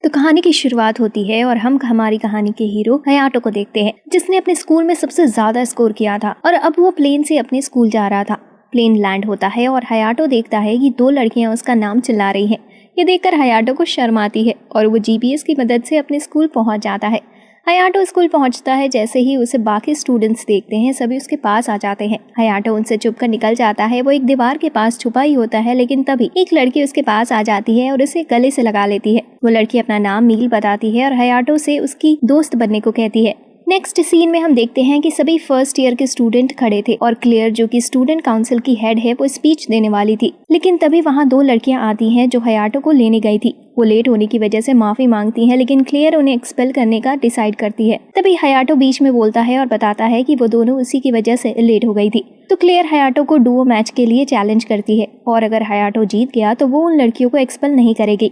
तो कहानी की शुरुआत होती है और हम हमारी कहानी के हीरो हयाटो को देखते हैं, जिसने अपने स्कूल में सबसे ज्यादा स्कोर किया था और अब वो प्लेन से अपने स्कूल जा रहा था। प्लेन लैंड होता है और हयाटो देखता है कि दो लड़कियां उसका नाम चिल्ला रही हैं। ये देखकर हयाटो को शर्म आती है और वो जीपीएस की मदद से अपने स्कूल पहुंच जाता है। हयाटो स्कूल पहुंचता है, जैसे ही उसे बाकी स्टूडेंट्स देखते हैं सभी उसके पास आ जाते हैं। हयाटो उनसे छुपकर निकल जाता है। वो एक दीवार के पास छुपा ही होता है, लेकिन तभी एक लड़की उसके पास आ जाती है और उसे गले से लगा लेती है। वो लड़की अपना नाम मील बताती है और हयाटो से उसकी दोस्त बनने को कहती है। नेक्स्ट सीन में हम देखते हैं कि सभी फर्स्ट ईयर के स्टूडेंट खड़े थे और क्लेयर, जो कि स्टूडेंट काउंसिल की हेड है, वो स्पीच देने वाली थी। लेकिन तभी वहाँ दो लड़कियां आती हैं जो हयाटो को लेने गई थी। वो लेट होने की वजह से माफी मांगती हैं, लेकिन क्लेयर उन्हें एक्सपेल करने का डिसाइड करती है। तभी हयाटो बीच में बोलता है और बताता है कि वो दोनों उसी की वजह से लेट हो गई थी। तो क्लेयर हयाटो को डुओ मैच के लिए चैलेंज करती है और अगर हयाटो जीत गया तो वो उन लड़कियों को एक्सपेल नहीं करेगी,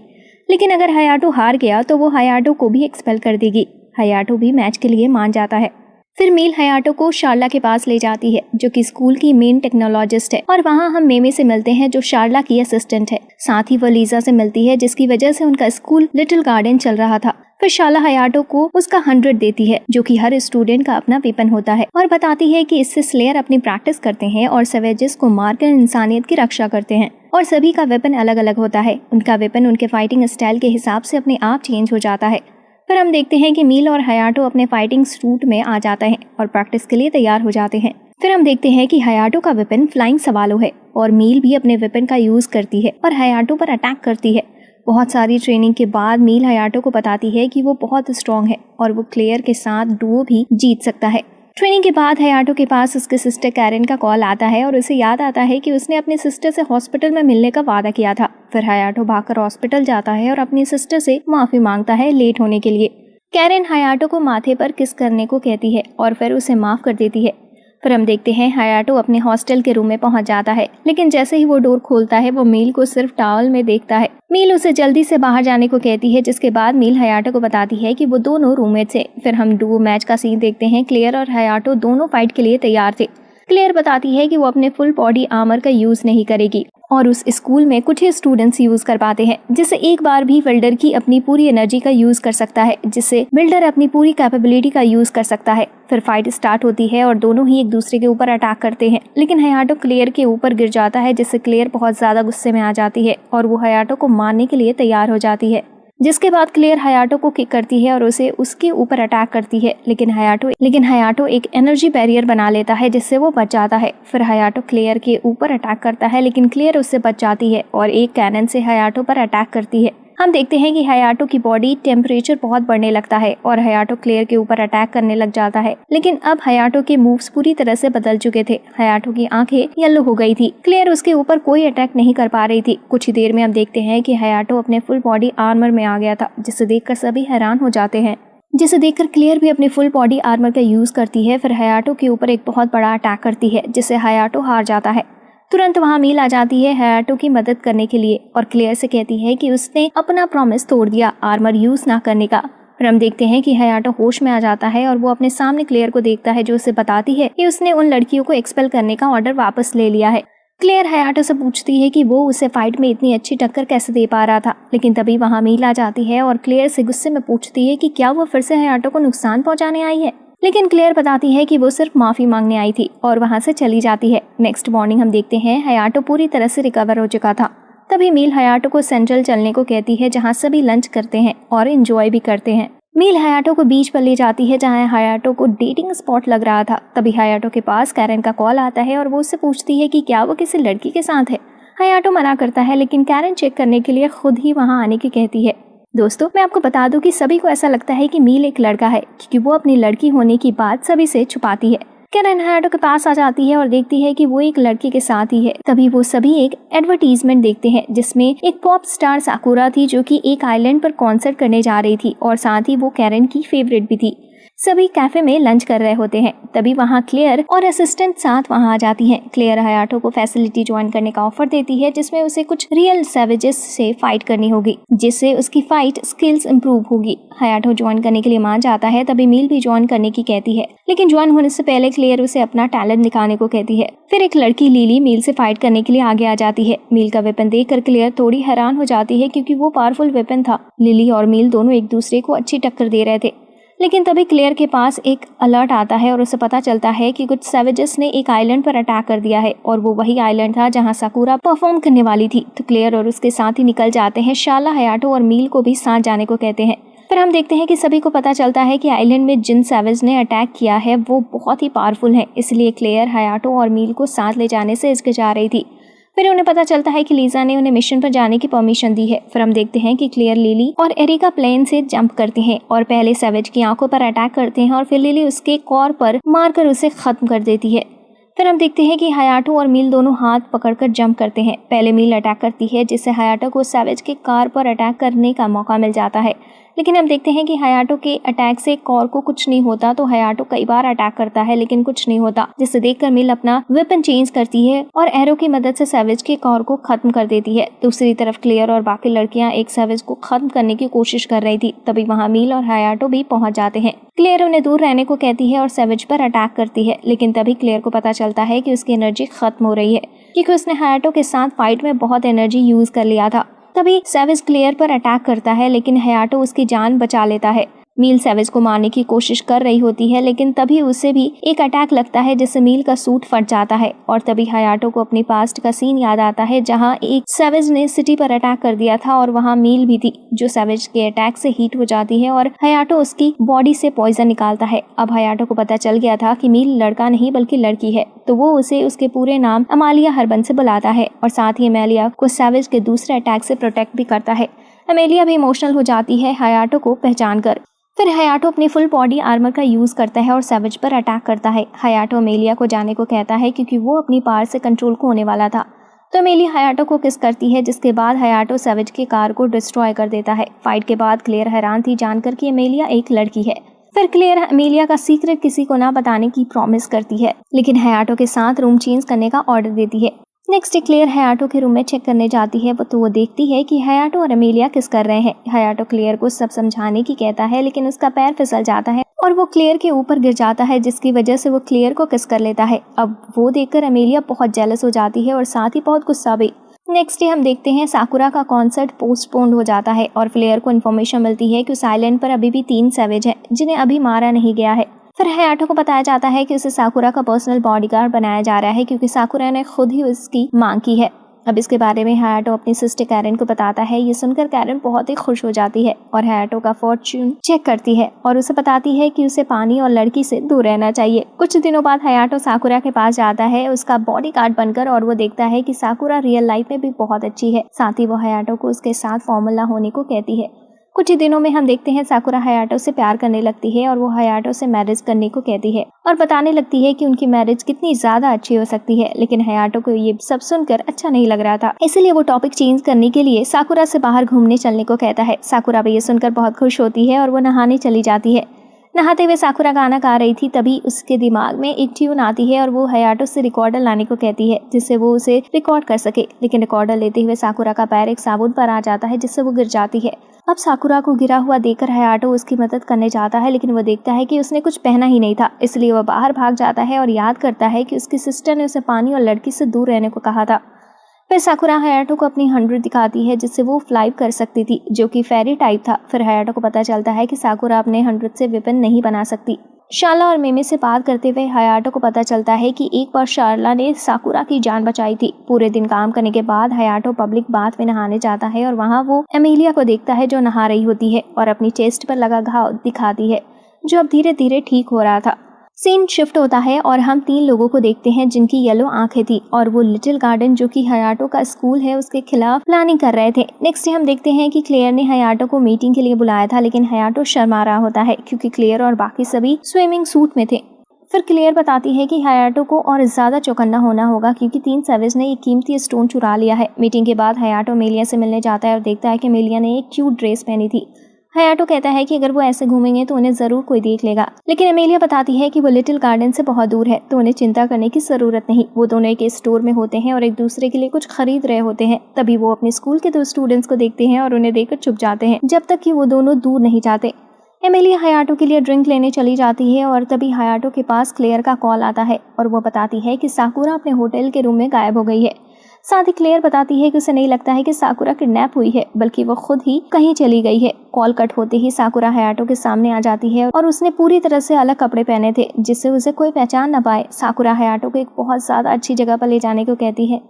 लेकिन अगर हयाटो हार गया तो वो हयाटो को भी एक्सपेल कर देगी। हयाटो भी मैच के लिए मान जाता है। फिर मील हयाटो को शार्ला के पास ले जाती है, जो कि स्कूल की मेन टेक्नोलॉजिस्ट है, और वहाँ हम मेमे से मिलते हैं जो शार्ला की असिस्टेंट है। साथ ही वो लीजा से मिलती है, जिसकी वजह से उनका स्कूल लिटिल गार्डन चल रहा था। फिर शार्ला हयाटो को उसका 100 देती है, जो कि हर स्टूडेंट का अपना वेपन होता है, और बताती है कि इससे स्लेयर अपनी प्रैक्टिस करते हैं और सवेजेस को मारकर इंसानियत की रक्षा करते हैं। और सभी का वेपन अलग अलग होता है। उनका वेपन उनके फाइटिंग स्टाइल के हिसाब से अपने आप चेंज हो जाता है। फिर हम देखते हैं कि मील और हयाटो अपने फाइटिंग सूट में आ जाते हैं और प्रैक्टिस के लिए तैयार हो जाते हैं। फिर हम देखते हैं कि हयाटो का वेपन फ्लाइंग सवालो है और मील भी अपने वेपन का यूज करती है और हयाटो पर अटैक करती है। बहुत सारी ट्रेनिंग के बाद मील हयाटो को बताती है कि वो बहुत स्ट्रॉन्ग है और वो क्लेयर के साथ डुओ भी जीत सकता है। ट्रेनिंग के बाद हयाटो के पास उसके सिस्टर कैरेन का कॉल आता है और उसे याद आता है कि उसने अपनी सिस्टर से हॉस्पिटल में मिलने का वादा किया था। फिर हयाटो भागकर हॉस्पिटल जाता है और अपनी सिस्टर से माफी मांगता है लेट होने के लिए। कैरेन हयाटो को माथे पर किस करने को कहती है और फिर उसे माफ कर देती है। फिर हम देखते हैं हयाटो अपने हॉस्टल के रूम में पहुंच जाता है, लेकिन जैसे ही वो डोर खोलता है वो मील को सिर्फ टॉवल में देखता है। मील उसे जल्दी से बाहर जाने को कहती है, जिसके बाद मील हयाटो को बताती है कि वो दोनों रूममेट्स हैं। फिर हम डुओ मैच का सीन देखते हैं। क्लेयर और हयाटो दोनों फाइट के लिए तैयार थे। क्लेयर बताती है कि वो अपने फुल बॉडी आर्मर का यूज नहीं करेगी और उस स्कूल में कुछ ही स्टूडेंट्स यूज कर पाते हैं, जिससे एक बार भी बिल्डर की अपनी पूरी एनर्जी का यूज कर सकता है, जिससे बिल्डर अपनी पूरी कैपेबिलिटी का यूज कर सकता है। फिर फाइट स्टार्ट होती है और दोनों ही एक दूसरे के ऊपर अटैक करते हैं, लेकिन हयाटो क्लेयर के ऊपर गिर जाता है, जिससे क्लेयर बहुत ज्यादा गुस्से में आ जाती है और वो हयाटो को मारने के लिए तैयार हो जाती है। जिसके बाद क्लेयर हयाटो को किक करती है और उसे उसके ऊपर अटैक करती है, लेकिन हयाटो एक एनर्जी बैरियर बना लेता है, जिससे वो बच जाता है। फिर हयाटो क्लेयर के ऊपर अटैक करता है, लेकिन क्लेयर उससे बच जाती है और एक कैनन से हयाटो पर अटैक करती है। हम देखते हैं कि हयाटो की बॉडी टेम्परेचर बहुत बढ़ने लगता है और हयाटो क्लेयर के ऊपर अटैक करने लग जाता है, लेकिन अब हयाटो के मूव्स पूरी तरह से बदल चुके थे। हयाटो की आंखें येलो हो गई थी। क्लेयर उसके ऊपर कोई अटैक नहीं कर पा रही थी। कुछ ही देर में हम देखते हैं कि हयाटो अपने फुल बॉडी आर्मर में आ गया था, जिसे देखकर सभी हैरान हो जाते हैं। जिसे देखकर क्लेयर भी अपनी फुल बॉडी आर्मर का यूज करती है। फिर हयाटो के ऊपर एक बहुत बड़ा अटैक करती है, जिससे हयाटो हार जाता है। तुरंत वहाँ मील आ जाती है हयाटो की मदद करने के लिए और क्लेयर से कहती है कि उसने अपना प्रॉमिस तोड़ दिया आर्मर यूज ना करने का। फिर हम देखते हैं कि हयाटो होश में आ जाता है और वो अपने सामने क्लेयर को देखता है, जो उसे बताती है कि उसने उन लड़कियों को एक्सपेल करने का ऑर्डर वापस ले लिया है। क्लेयर हयाटो से पूछती है कि वो उसे फाइट में इतनी अच्छी टक्कर कैसे दे पा रहा था, लेकिन तभी वहाँ मील आ जाती है और क्लेयर से गुस्से में पूछती है कि क्या वो फिर से हयाटो को नुकसान पहुंचाने आई है, लेकिन क्लेयर बताती है कि वो सिर्फ माफी मांगने आई थी और वहां से चली जाती है। नेक्स्ट मॉर्निंग हम देखते हैं हयाटो पूरी तरह से रिकवर हो चुका था। तभी मील हयाटो को सेंट्रल चलने को कहती है, जहां सभी लंच करते हैं और एंजॉय भी करते हैं। मील हयाटो को बीच पर ले जाती है, जहां हयाटो को डेटिंग स्पॉट लग रहा था। तभी हयाटो के पास कैरेन का कॉल आता है और वो उससे पूछती है कि क्या वो किसी लड़की के साथ है। हयाटो मना करता है, लेकिन कैरेन चेक करने के लिए खुद ही वहां आने की कहती है। दोस्तों, मैं आपको बता दूं कि सभी को ऐसा लगता है कि मील एक लड़का है, क्योंकि वो अपनी लड़की होने की बात सभी से छुपाती है। कैरेन हयाटो के पास आ जाती है और देखती है कि वो एक लड़के के साथ ही है। तभी वो सभी एक एडवर्टीजमेंट देखते हैं, जिसमें एक पॉप स्टार साकुरा थी, जो कि एक आइलैंड पर कॉन्सर्ट करने जा रही थी और साथ ही वो कैरेन की फेवरेट भी थी। सभी कैफे में लंच कर रहे होते हैं। तभी वहाँ क्लेयर और असिस्टेंट साथ वहाँ आ जाती हैं। क्लेयर हयाटो को फैसिलिटी ज्वाइन करने का ऑफर देती है, जिसमें उसे कुछ रियल सैवेजेस से फाइट करनी होगी, जिससे उसकी फाइट स्किल्स इंप्रूव होगी। हयाटो ज्वाइन करने के लिए मान जाता है। तभी मील भी ज्वाइन करने की कहती है, लेकिन ज्वाइन होने से पहले क्लेयर उसे अपना टैलेंट दिखाने को कहती है। फिर एक लड़की लिली मील से फाइट करने के लिए आगे आ जाती है। मील का वेपन देखकर क्लेयर थोड़ी हैरान हो जाती है, क्योंकि वो पावरफुल वेपन था। लिली और मील दोनों एक दूसरे को अच्छी टक्कर दे रहे थे, लेकिन तभी क्लेयर के पास एक अलर्ट आता है और उसे पता चलता है कि कुछ सैवेजेस ने एक आइलैंड पर अटैक कर दिया है, और वो वही आइलैंड था जहां साकुरा परफॉर्म करने वाली थी। तो क्लेयर और उसके साथ ही निकल जाते हैं। शाला हयाटो और मील को भी साथ जाने को कहते हैं। फिर हम देखते हैं कि सभी को पता चलता है कि आइलैंड में जिन सैवेज ने अटैक किया है वो बहुत ही पावरफुल है, इसलिए क्लेयर हयाटो और मील को साथ ले जाने से हिचकिचा रही थी। फिर उन्हें पता चलता है कि लीजा ने उन्हें मिशन पर जाने की परमिशन दी है। फिर हम देखते हैं कि क्लेयर लिली और एरिका प्लेन से जंप करते हैं और पहले सैवेज की आंखों पर अटैक करते हैं, और फिर लिली उसके कॉर पर मारकर उसे खत्म कर देती है। फिर हम देखते हैं कि हयाटो और मील दोनों हाथ पकड़कर जंप करते हैं। पहले मील अटैक करती है, जिससे हयाटो को सैवेज के कार पर अटैक करने का मौका मिल जाता है, लेकिन हम देखते हैं कि हयाटो के अटैक से कॉर को कुछ नहीं होता। तो हयाटो कई बार अटैक करता है लेकिन कुछ नहीं होता, जिसे देखकर मील अपना वेपन चेंज करती है और एरो की मदद से सैवेज के कॉर को खत्म कर देती है। दूसरी तरफ क्लेयर और बाकी लड़कियां एक सैवेज को खत्म करने की कोशिश कर रही थी। तभी वहाँ मील और हयाटो भी पहुंच जाते हैं। क्लेयर उन्हें दूर रहने को कहती है और सैवेज पर अटैक करती है, लेकिन तभी क्लेयर को पता चलता है कि उसकी एनर्जी खत्म हो रही है, क्योंकि उसने हयाटो के साथ फाइट में बहुत एनर्जी यूज कर लिया था। तभी सैवेज क्लेयर पर अटैक करता है, लेकिन हयाटो उसकी जान बचा लेता है। मील सैवेज को मारने की कोशिश कर रही होती है, लेकिन तभी उसे भी एक अटैक लगता है, जिससे मील का सूट फट जाता है। और तभी हयाटो को अपनी पास्ट का सीन याद आता है, जहां एक सैवेज ने सिटी पर अटैक कर दिया था और वहां मील भी थी, जो सैवेज के अटैक से हीट हो जाती है और हयाटो उसकी बॉडी से पॉइजन निकालता है। अब हयाटो को पता चल गया था कि मील लड़का नहीं बल्कि लड़की है, तो वो उसे उसके पूरे नाम अमालिया हर्बन से बुलाता है, और साथ ही अमेलिया को सैवेज के दूसरे अटैक से प्रोटेक्ट भी करता है। अमेलिया भी इमोशनल हो जाती है हयाटो को पहचान कर। फिर हयाटो अपनी फुल बॉडी आर्मर का यूज करता है और सैवेज पर अटैक करता है। हयाटो अमेलिया को जाने को कहता है, क्योंकि वो अपनी पावर से कंट्रोल खोने वाला था। तो अमेलिया हयाटो को किस करती है, जिसके बाद हयाटो सैवेज की कार को डिस्ट्रॉय कर देता है। फाइट के बाद क्लेयर हैरान थी जानकर कि अमेलिया एक लड़की है। फिर क्लेयर अमेलिया का सीक्रेट किसी को ना बताने की प्रॉमिस करती है, लेकिन हयाटो के साथ रूम चेंज करने का ऑर्डर देती है। नेक्स्ट क्लेयर हयाटो के रूम में चेक करने जाती है, तो वो देखती है कि हयाटो और अमेलिया किस कर रहे हैं। हयाटो क्लेयर को सब समझाने की कहता है, लेकिन उसका पैर फिसल जाता है और वो क्लेयर के ऊपर गिर जाता है, जिसकी वजह से वो क्लेयर को किस कर लेता है। अब वो देखकर अमेलिया बहुत जेलस हो जाती है और साथ ही बहुत गुस्सा भी। नेक्स्ट डे हम देखते हैं साकुरा का कॉन्सर्ट पोस्टपोन्ड हो जाता है और क्लेयर को इन्फॉर्मेशन मिलती है कि उस आइलैंड पर अभी भी 3 सैवेज हैं, जिन्हें अभी मारा नहीं गया है। फिर हयाटो को बताया जाता है कि उसे साकुरा का पर्सनल बॉडीगार्ड बनाया जा रहा है, क्योंकि साकुरा ने खुद ही उसकी मांग की है। अब इसके बारे में हयाटो अपनी सिस्टर कैरन को बताता है। ये सुनकर कैरन बहुत ही खुश हो जाती है और हयाटो का फॉर्च्यून चेक करती है और उसे बताती है कि उसे पानी और लड़की से दूर रहना चाहिए। कुछ दिनों बाद हयाटो साकुरा के पास जाता है उसका बॉडीगार्ड बनकर, और वो देखता है कि साकुरा रियल लाइफ में भी बहुत अच्छी है। साथ ही वो हयाटो को उसके साथ फॉर्मल ना होने को कहती है। कुछ ही दिनों में हम देखते हैं साकुरा हयाटो से प्यार करने लगती है और वो हयाटो से मैरिज करने को कहती है और बताने लगती है कि उनकी मैरिज कितनी ज्यादा अच्छी हो सकती है। लेकिन हयाटो को ये सब सुनकर अच्छा नहीं लग रहा था, इसलिए वो टॉपिक चेंज करने के लिए साकुरा से बाहर घूमने चलने को कहता है। साकुरा भी ये सुनकर बहुत खुश होती है और वो नहाने चली जाती है। नहाते हुए साकुरा गाना गा रही थी, तभी उसके दिमाग में एक ट्यून आती है और वो हयाटो से रिकॉर्डर लाने को कहती है, जिससे वो उसे रिकॉर्ड कर सके। लेकिन रिकॉर्डर लेते हुए साकुरा का पैर एक साबुन पर आ जाता है, जिससे वो गिर जाती है। अब साकुरा को गिरा हुआ देखकर हयाटो उसकी मदद करने जाता है, लेकिन वो देखता है कि उसने कुछ पहना ही नहीं था, इसलिए वह बाहर भाग जाता है और याद करता है कि उसकी सिस्टर ने उसे पानी और लड़की से दूर रहने को कहा था। फिर साकुरा हयाटो को अपनी 100 दिखाती है, जिससे वो फ्लाई कर सकती थी, जो कि फेरी टाइप था। फिर हयाटो को पता चलता है कि साकुरा अपने 100 से वेपन नहीं बना सकती। शार्ला और मेमे से बात करते हुए हयाटो को पता चलता है कि एक बार शार्ला ने साकुरा की जान बचाई थी। पूरे दिन काम करने के बाद हयाटो पब्लिक बाथ में नहाने जाता है और वहाँ वो एमेलिया को देखता है, जो नहा रही होती है और अपनी चेस्ट पर लगा घाव दिखाती है, जो अब धीरे धीरे ठीक हो रहा था। सीन शिफ्ट होता है और हम 3 लोगों को देखते हैं जिनकी येलो आंखें थी और वो लिटिल गार्डन, जो कि हयाटो का स्कूल है, उसके खिलाफ प्लानिंग कर रहे थे। नेक्स्ट हम देखते हैं कि क्लेयर ने हयाटो को मीटिंग के लिए बुलाया था, लेकिन हयाटो शर्मा रहा होता है क्योंकि क्लेयर और बाकी सभी स्विमिंग सूट में थे। फिर क्लेयर बताती है कि हयाटो को और ज्यादा चौकन्ना होना होगा, क्योंकि 3 सैवेज ने एक कीमती स्टोन चुरा लिया है। मीटिंग के बाद हयाटो अमेलिया से मिलने जाता है और देखता है कि अमेलिया ने एक क्यूट ड्रेस पहनी थी। हयाटो कहता है कि अगर वो ऐसे घूमेंगे तो उन्हें जरूर कोई देख लेगा, लेकिन एमेलिया बताती है कि वो लिटिल गार्डन से बहुत दूर है तो उन्हें चिंता करने की जरूरत नहीं। वो दोनों एक स्टोर में होते हैं और एक दूसरे के लिए कुछ खरीद रहे होते हैं। तभी वो अपने स्कूल के 2 स्टूडेंट्स को देखते हैं और उन्हें देखकर चुप जाते हैं जब तक कि वो दोनों दूर नहीं जाते। एमिलिया हयाटो के लिए ड्रिंक लेने चली जाती है और तभी हयाटो के पास क्लेयर का कॉल आता है और वो बताती है कि साकुरा अपने होटल के रूम में गायब हो गई है। साथ ही क्लेयर बताती है कि उसे नहीं लगता है कि साकुरा किडनैप हुई है, बल्कि वो खुद ही कहीं चली गई है। कॉल कट होते ही साकुरा हयाटो के सामने आ जाती है और उसने पूरी तरह से अलग कपड़े पहने थे जिससे उसे कोई पहचान न पाए। साकुरा हयाटो को एक बहुत ज्यादा अच्छी जगह पर ले जाने को कहती है।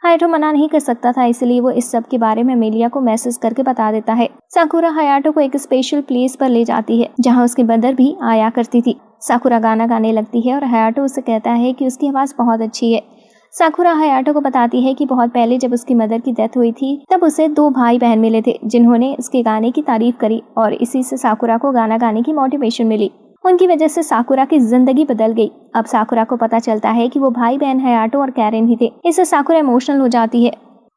हयाटो मना नहीं कर सकता था, इसलिए वो इस सब के बारे में एमिलिया को मैसेज करके बता देता है। साकुरा हयाटो को एक स्पेशल प्लेस पर ले जाती है जहाँ उसकी मदर भी आया करती थी। साकुरा गाना गाने लगती है और हयाटो उसे कहता है कि उसकी आवाज़ बहुत अच्छी है। साकुरा हयाटो को बताती है कि बहुत पहले जब उसकी मदर की डेथ हुई थी तब उसे 2 भाई बहन मिले थे जिन्होंने उसके गाने की तारीफ करी और इसी से साकुरा को गाना गाने की मोटिवेशन मिली। उनकी वजह से साकुरा की जिंदगी बदल गई। अब साकुरा को पता चलता है कि वो भाई बहन हयाटो और कैरेन ही थे। इससे साकुरा इमोशनल हो जाती है।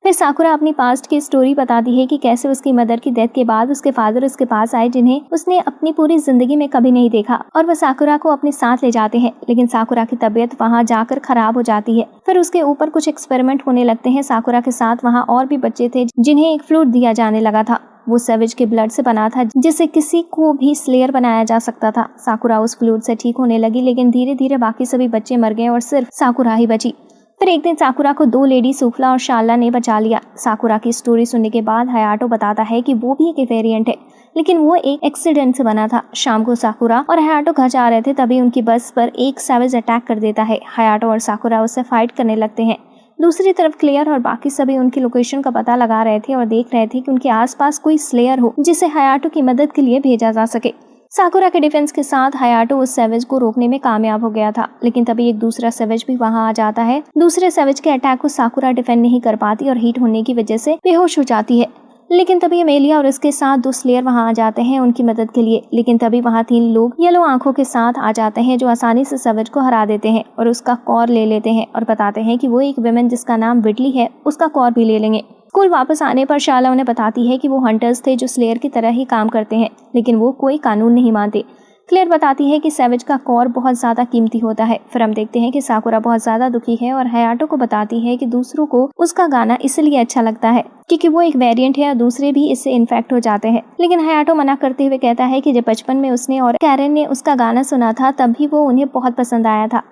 फिर साकुरा अपनी पास्ट की स्टोरी बताती है कि कैसे उसकी मदर की डेथ के बाद उसके फादर उसके पास आए जिन्हें उसने अपनी पूरी जिंदगी में कभी नहीं देखा और वह साकुरा को अपने साथ ले जाते हैं, लेकिन साकुरा की तबीयत वहां जाकर खराब हो जाती है। फिर उसके ऊपर कुछ एक्सपेरिमेंट होने लगते हैं। साकुरा के साथ वहां और भी बच्चे थे जिन्हें एक फ्लूइड दिया जाने लगा था। वो सैवेज के ब्लड से बना था जिससे किसी को भी स्लेयर बनाया जा सकता था। साकुरा उस फ्लूइड से ठीक होने लगी, लेकिन धीरे धीरे बाकी सभी बच्चे मर गए और सिर्फ साकुरा ही बची। फिर एक दिन साकुरा को 2 लेडी सूफला और शाला ने बचा लिया। साकुरा की स्टोरी सुनने के बाद हयाटो बताता है कि वो भी एक वेरिएंट है, लेकिन वो एक एक्सीडेंट से बना था। शाम को साकुरा और हयाटो घर जा रहे थे, तभी उनकी बस पर एक सैवेज अटैक कर देता है। हयाटो और साकुरा उससे फाइट करने लगते हैं। दूसरी तरफ क्लेयर और बाकी सभी उनकी लोकेशन का पता लगा रहे थे और देख रहे थे कि उनके आसपास कोई स्लेयर हो जिसे हयाटो की मदद के लिए भेजा जा सके। साकुरा के डिफेंस के साथ हयाटो उस सैवेज को रोकने में कामयाब हो गया था, लेकिन तभी एक दूसरा सैवेज भी वहां आ जाता है। दूसरे सैवेज के अटैक को साकुरा डिफेंड नहीं कर पाती और हीट होने की वजह से बेहोश हो जाती है। लेकिन तभी एमेलिया और उसके साथ 2 स्लेयर वहां आ जाते हैं उनकी मदद के लिए। लेकिन तभी वहां 3 लोग येलो आंखों के साथ आ जाते हैं जो आसानी से सैवेज को हरा देते हैं और उसका कॉर ले लेते हैं और बताते हैं कि वो एक विमेन जिसका नाम विडली है उसका कॉर भी ले लेंगे। स्कूल वापस आने पर शाला उन्हें बताती है कि वो हंटर्स थे जो स्लेयर की तरह ही काम करते हैं, लेकिन वो कोई कानून नहीं मानते। क्लेयर बताती है कि सैवेज का कॉर बहुत ज्यादा कीमती होता है। फिर हम देखते हैं कि साकुरा बहुत ज्यादा दुखी है और हयाटो को बताती है कि दूसरों को उसका गाना इसलिए अच्छा लगता है क्योंकि वो एक वेरिएंट है और दूसरे भी इससे इन्फेक्ट हो जाते हैं। लेकिन हयाटो मना करते हुए कहता है कि जब बचपन में उसने और कैरेन ने उसका गाना सुना था तब भी वो उन्हें बहुत पसंद आया था।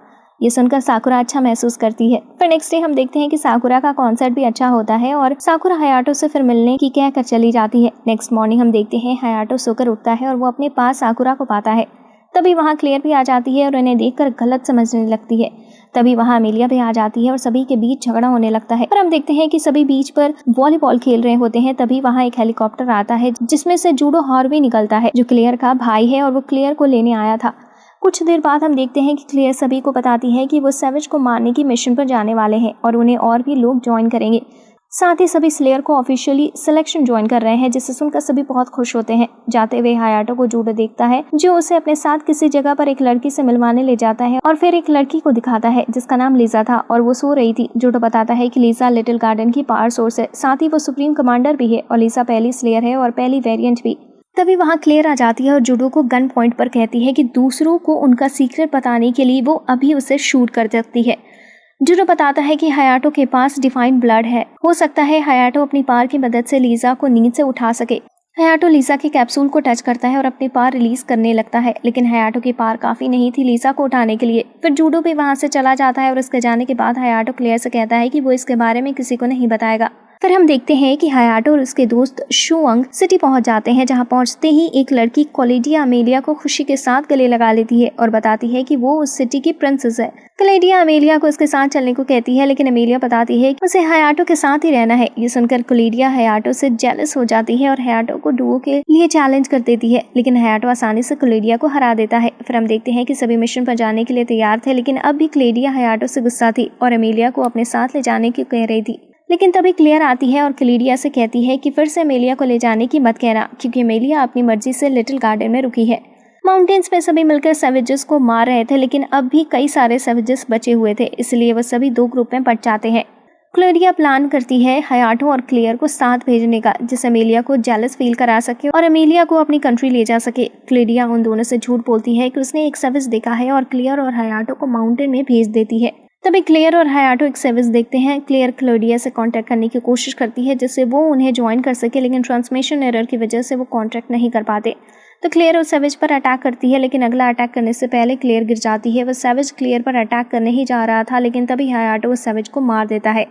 ये सुनकर साकुरा अच्छा महसूस करती है। फिर नेक्स्ट डे हम देखते हैं कि साकुरा का कॉन्सर्ट भी अच्छा होता है और साकुरा हयाटो से फिर मिलने की कहकर चली जाती है। नेक्स्ट मॉर्निंग हम देखते हैं हयाटो सोकर उठता है और वो अपने पास साकुरा को पाता है। तभी वहाँ क्लेयर भी आ जाती है और उन्हें देखकर गलत समझने लगती है। तभी वहाँ एमेलिया भी आ जाती है और सभी के बीच झगड़ा होने लगता है। पर हम देखते हैं कि सभी बीच पर वॉलीबॉल खेल रहे होते हैं। तभी वहाँ एक हेलीकॉप्टर आता है जिसमें से जूडो हार्वी निकलता है जो क्लेयर का भाई है और वो क्लेयर को लेने आया था। कुछ देर बाद हम देखते हैं कि क्लेयर सभी को बताती है कि वो सैवेज को मारने की मिशन पर जाने वाले हैं और उन्हें और भी लोग ज्वाइन करेंगे। साथ ही सभी स्लेयर को ऑफिशियली सिलेक्शन ज्वाइन कर रहे हैं, जिससे सुनकर सभी बहुत खुश होते हैं। जाते हुए हयाटो को जूडो देखता है जो उसे अपने साथ किसी जगह पर एक लड़की से मिलवाने ले जाता है और फिर एक लड़की को दिखाता है जिसका नाम लीजा था और वो सो रही थी। जूडो बताता है कि लीजा लिटिल गार्डन की पावर सोर्स है, साथ ही वो सुप्रीम कमांडर भी है और लीजा पहली स्लेयर है और पहली वेरिएंट भी। तभी वहाँ क्लेयर आ जाती है और जूडो को गन पॉइंट पर कहती है कि दूसरों को उनका सीक्रेट बताने के लिए वो अभी उसे शूट कर सकती है। जूडो बताता है कि हयाटो के पास डिफाइन ब्लड है, हो सकता है हयाटो अपनी पार की मदद से लीजा को नींद से उठा सके। हयाटो लीजा के कैप्सूल को टच करता है और अपनी पार रिलीज करने लगता है, लेकिन हयाटो की पार काफी नहीं थी लीजा को उठाने के लिए। फिर जूडो भी वहां से चला जाता है और उसके जाने के बाद हयाटो क्लेयर से कहता है कि वो इसके बारे में किसी को नहीं बताएगा। फिर हम देखते हैं कि हयाटो और उसके दोस्त शुअंग सिटी पहुंच जाते हैं, जहां पहुंचते ही एक लड़की क्लेडिया अमेलिया को खुशी के साथ गले लगा लेती है और बताती है कि वो उस सिटी की प्रिंसेस है। क्लेडिया अमेलिया को उसके साथ चलने को कहती है, लेकिन अमेलिया बताती है कि उसे हयाटो के साथ ही रहना है। ये सुनकर क्लेडिया हयाटो से जेलस हो जाती है और हयाटो को डुओ के लिए चैलेंज कर देती है, लेकिन हयाटो आसानी से क्लेडिया को हरा देता है। फिर हम देखते हैं कि सभी मिशन पर जाने के लिए तैयार थे, लेकिन अब भी क्लेडिया हयाटो से गुस्सा थी और अमेलिया को अपने साथ ले जाने की कह रही थी। लेकिन तभी क्लेयर आती है और क्लेडिया से कहती है कि फिर से अमेलिया को ले जाने की मत कहना, क्योंकि अमेलिया अपनी मर्जी से लिटिल गार्डन में रुकी है। माउंटेन्स पे सभी मिलकर सैवेजेस को मार रहे थे, लेकिन अब भी कई सारे सैवेजेस बचे हुए थे, इसलिए वो सभी 2 ग्रुप में बंट जाते हैं। क्लोरिया प्लान करती है हयाटो और क्लेयर को साथ भेजने का, जिससे अमेलिया को जेलस फील करा सके और अमेलिया को अपनी कंट्री ले जा सके। क्लोरिया उन दोनों से झूठ बोलती है कि उसने एक सर्विस देखा है और क्लेयर और हयाटो को माउंटेन में भेज देती है। तभी क्लेयर और हयाटो एक सर्विस देखते हैं। क्लेयर क्लोरिया से कांटेक्ट करने की कोशिश करती है जिससे वो उन्हें ज्वाइन कर सके, लेकिन ट्रांसमिशन एरर की वजह से वो कांटेक्ट नहीं कर पाते। तो क्लेयर उस सैवेज पर अटैक करती है, लेकिन अगला अटैक करने से पहले क्लेयर गिर जाती है। वह सैवेज क्लेयर पर अटैक करने ही जा रहा था, लेकिन तभी हयाटो उस सैवेज को मार देता है।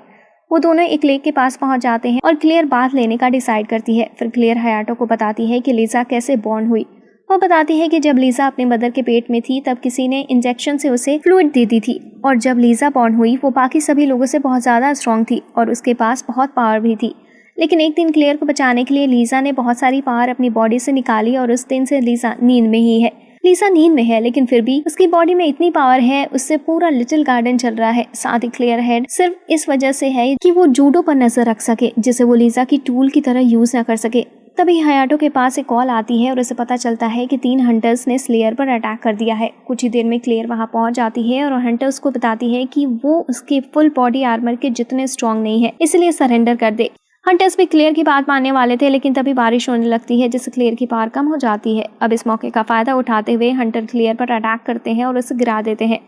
वो दोनों एक लेक के पास पहुंच जाते हैं और क्लेयर बाथ लेने का डिसाइड करती है। फिर क्लेयर हयाटो को बताती है कि लीजा कैसे बॉर्न हुई। वो बताती है कि जब लीजा अपने मदर के पेट में थी तब किसी ने इंजेक्शन से उसे फ्लूइड दे दी थी, और जब लीजा बॉर्न हुई वो बाकी सभी लोगों से बहुत ज़्यादा स्ट्रॉन्ग थी और उसके पास बहुत पावर भी थी। लेकिन एक दिन क्लेयर को बचाने के लिए लीजा ने बहुत सारी पावर अपनी बॉडी से निकाली और उस दिन से लीजा नींद में ही है। लीजा नींद में है, लेकिन फिर भी उसकी बॉडी में इतनी पावर है, उससे पूरा लिटिल गार्डन चल रहा है। साथ ही क्लेयर हेड सिर्फ इस वजह से है कि वो जूडो पर नजर रख सके, जिसे वो लीजा की टूल की तरह यूज न कर सके। तभी हयाटो के पास एक कॉल आती है और उसे पता चलता है कि 3 हंटर्स ने स्लेयर पर अटैक कर दिया है। कुछ ही देर में क्लेयर वहां पहुंच जाती है और हंटर्स को बताती है कि वो उसके फुल बॉडी आर्मर के जितने स्ट्रॉन्ग नहीं है, इसलिए सरेंडर कर दे। हंटर्स भी क्लेयर की बात मानने वाले थे, लेकिन तभी बारिश होने लगती है जिससे क्लेयर की पावर कम हो जाती है। अब इस मौके का फायदा उठाते हुए हंटर क्लेयर पर अटैक करते हैं और उसे गिरा देते हैं।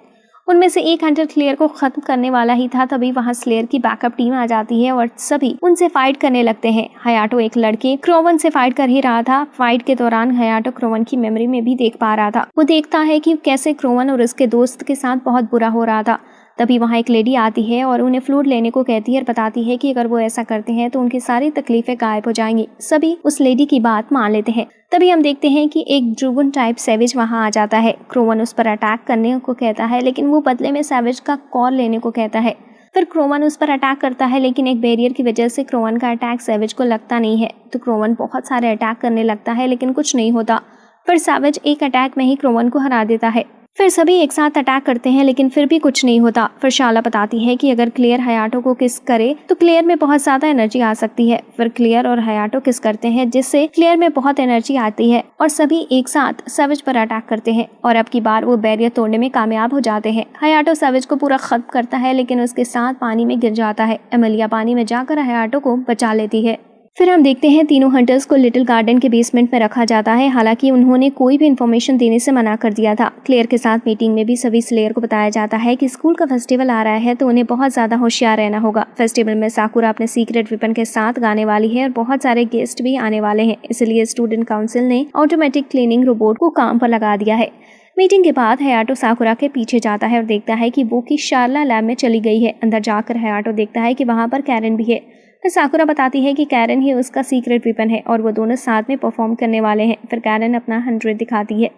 उनमें से एक हंटर क्लेयर को खत्म करने वाला ही था, तभी वहां स्लेयर की बैकअप टीम आ जाती है और सभी उनसे फाइट करने लगते हैं। हयाटो एक लड़के क्रोवन से फाइट कर ही रहा था। फाइट के दौरान हयाटो क्रोवन की मेमोरी में भी देख पा रहा था। वो देखता है कि कैसे क्रोवन और उसके दोस्त के साथ बहुत बुरा हो रहा था। तभी वहाँ एक लेडी आती है और उन्हें फ्लूइड लेने को कहती है और बताती है कि अगर वो ऐसा करते हैं तो उनकी सारी तकलीफें गायब हो जाएंगी। सभी उस लेडी की बात मान लेते हैं। तभी हम देखते हैं कि एक ड्रूगन टाइप सैवेज वहाँ आ जाता है। क्रोवन उस पर अटैक करने को कहता है, लेकिन वो बदले में सैवेज का कॉल लेने को कहता है। फिर क्रोवन उस पर अटैक करता है, लेकिन एक बैरियर की वजह से क्रोवन का अटैक सैवेज को लगता नहीं है। तो क्रोवन बहुत सारे अटैक करने लगता है, लेकिन कुछ नहीं होता। फिर सैवेज एक अटैक में ही क्रोवन को हरा देता है। फिर सभी एक साथ अटैक करते हैं, लेकिन फिर भी कुछ नहीं होता। फिर शाला बताती है कि अगर क्लेयर हयाटो को किस करे तो क्लेयर में बहुत ज्यादा एनर्जी आ सकती है। फिर क्लेयर और हयाटो किस करते हैं, जिससे क्लेयर में बहुत एनर्जी आती है और सभी एक साथ सैवेज पर अटैक करते हैं और अब की बार वो बैरियर तोड़ने में कामयाब हो जाते हैं। हयाटो सैवेज को पूरा खत्म करता है, लेकिन उसके साथ पानी में गिर जाता है। अमेलिया पानी में जाकर हयाटो को बचा लेती है। फिर हम देखते हैं तीनों हंटर्स को लिटिल गार्डन के बेसमेंट में रखा जाता है। हालांकि उन्होंने कोई भी इन्फॉर्मेशन देने से मना कर दिया था। क्लेयर के साथ मीटिंग में भी सभी स्लेयर को बताया जाता है कि स्कूल का फेस्टिवल आ रहा है, तो उन्हें बहुत ज्यादा होशियार रहना होगा। फेस्टिवल में साकुरा अपने सीक्रेट वेपन के साथ गाने वाली है और बहुत सारे गेस्ट भी आने वाले हैं, इसलिए स्टूडेंट काउंसिल ने ऑटोमेटिक क्लीनिंग रोबोट को काम पर लगा दिया है। मीटिंग के बाद हयाटो साकुरा के पीछे जाता है और देखता है कि वो की शार्ला लैब में चली गई है। अंदर जाकर हयाटो देखता है कि वहाँ पर कैरन भी है। फिर साकुरा बताती है कि कैरन ही उसका सीक्रेट वेपन है और वो दोनों साथ में परफॉर्म करने वाले हैं। फिर कैरन अपना 100 दिखाती है।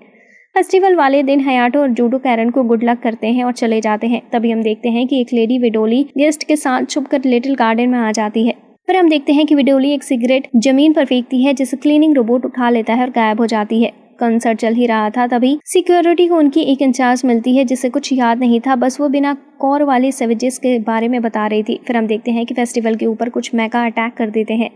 फेस्टिवल वाले दिन हयाटो और जूडो कैरन को गुड लक करते हैं और चले जाते हैं। तभी हम देखते हैं कि एक लेडी विडोली गेस्ट के साथ छुपकर लिटिल गार्डन में आ जाती है। फिर हम देखते हैं कि विडोली एक सिगरेट जमीन पर फेंकती है, जिसे क्लीनिंग रोबोट उठा लेता है और गायब हो जाती है। कंसर्ट चल ही रहा था, तभी सिक्योरिटी को उनकी एक इंचार्ज मिलती है जिसे कुछ याद नहीं था, बस वो बिना कॉर वाले सैवेजेस के बारे में बता रही थी। फिर हम देखते हैं कि फेस्टिवल के ऊपर कुछ मेगा अटैक कर देते हैं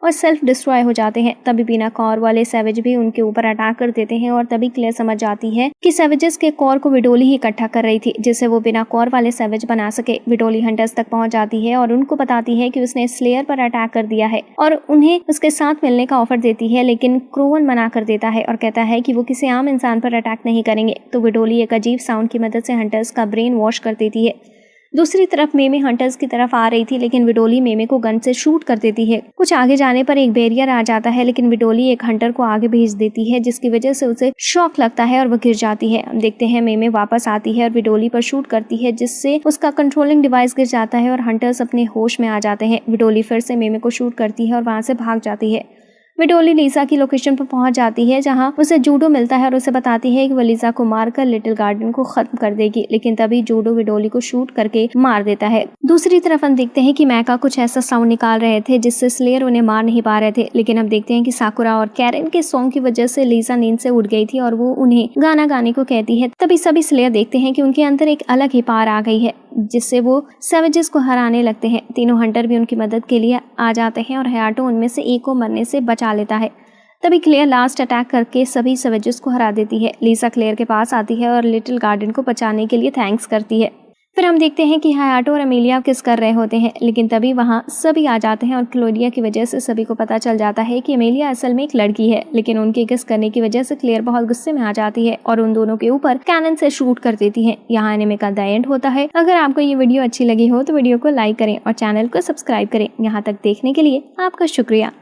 और सेल्फ डिस्ट्रॉय हो जाते हैं। तभी बिना कॉर वाले सैवेज भी उनके ऊपर अटैक कर देते हैं और तभी क्लेयर समझ जाती है कि सैवेजेस के कॉर को विडोली ही इकट्ठा कर रही थी, जिससे वो बिना कॉर वाले सैवेज बना सके। विडोली हंटर्स तक पहुंच जाती है और उनको बताती है कि उसने स्लेयर पर अटैक कर दिया है और उन्हें उसके साथ मिलने का ऑफर देती है, लेकिन क्रोवन मना कर देता है और कहता है कि वो किसी आम इंसान पर अटैक नहीं करेंगे। तो विडोली एक अजीब साउंड की मदद से हंटर्स का ब्रेन वॉश कर देती है। दूसरी तरफ मेमे हंटर्स की तरफ आ रही थी, लेकिन विडोली मेमे को गन से शूट कर देती है। कुछ आगे जाने पर एक बैरियर आ जाता है, लेकिन विडोली एक हंटर को आगे भेज देती है, जिसकी वजह से उसे शॉक लगता है और वह गिर जाती है। हम देखते हैं मेमे वापस आती है और विडोली पर शूट करती है, जिससे उसका कंट्रोलिंग डिवाइस गिर जाता है और हंटर्स अपने होश में आ जाते हैं। विडोली फिर से मेमे को शूट करती है और वहां से भाग जाती है। विडोली लीसा की लोकेशन पर पहुंच जाती है, जहां उसे जूडो मिलता है और उसे बताती है कि वो लीसा को मारकर लिटिल गार्डन को खत्म कर देगी, लेकिन तभी जूडो विडोली को शूट करके मार देता है। दूसरी तरफ हम देखते हैं कि मैका कुछ ऐसा साउंड निकाल रहे थे जिससे स्लेयर उन्हें मार नहीं पा रहे थे, लेकिन हम देखते हैं कि साकुरा और कैरन के सॉन्ग की वजह से लीसा नींद से उठ गई थी और वो उन्हें गाना गाने को कहती है। तभी सभी स्लेयर देखते हैं कि उनके अंदर एक अलग ही पावर आ गई है, जिससे वो सैवेजेस को हराने लगते हैं। तीनों हंटर भी उनकी मदद के लिए आ जाते हैं और हयाटो उनमें से एक को मरने से बचा लेता है। तभी क्लेयर लास्ट अटैक करके सभी सैवेजेस को हरा देती है। लीसा क्लेयर के पास आती है और लिटिल गार्डन को बचाने के लिए थैंक्स करती है। फिर हम देखते हैं कि हायाटो और अमेलिया किस कर रहे होते हैं, लेकिन तभी वहाँ सभी आ जाते हैं और क्लोरिया की वजह से सभी को पता चल जाता है कि अमेलिया असल में एक लड़की है। लेकिन उनके किस करने की वजह से क्लेयर बहुत गुस्से में आ जाती है और उन दोनों के ऊपर कैनन से शूट कर देती है। यहाँ एनिमे का द एंड होता है। अगर आपको ये वीडियो अच्छी लगी हो तो वीडियो को लाइक करें और चैनल को सब्सक्राइब करें। यहाँ तक देखने के लिए आपका शुक्रिया।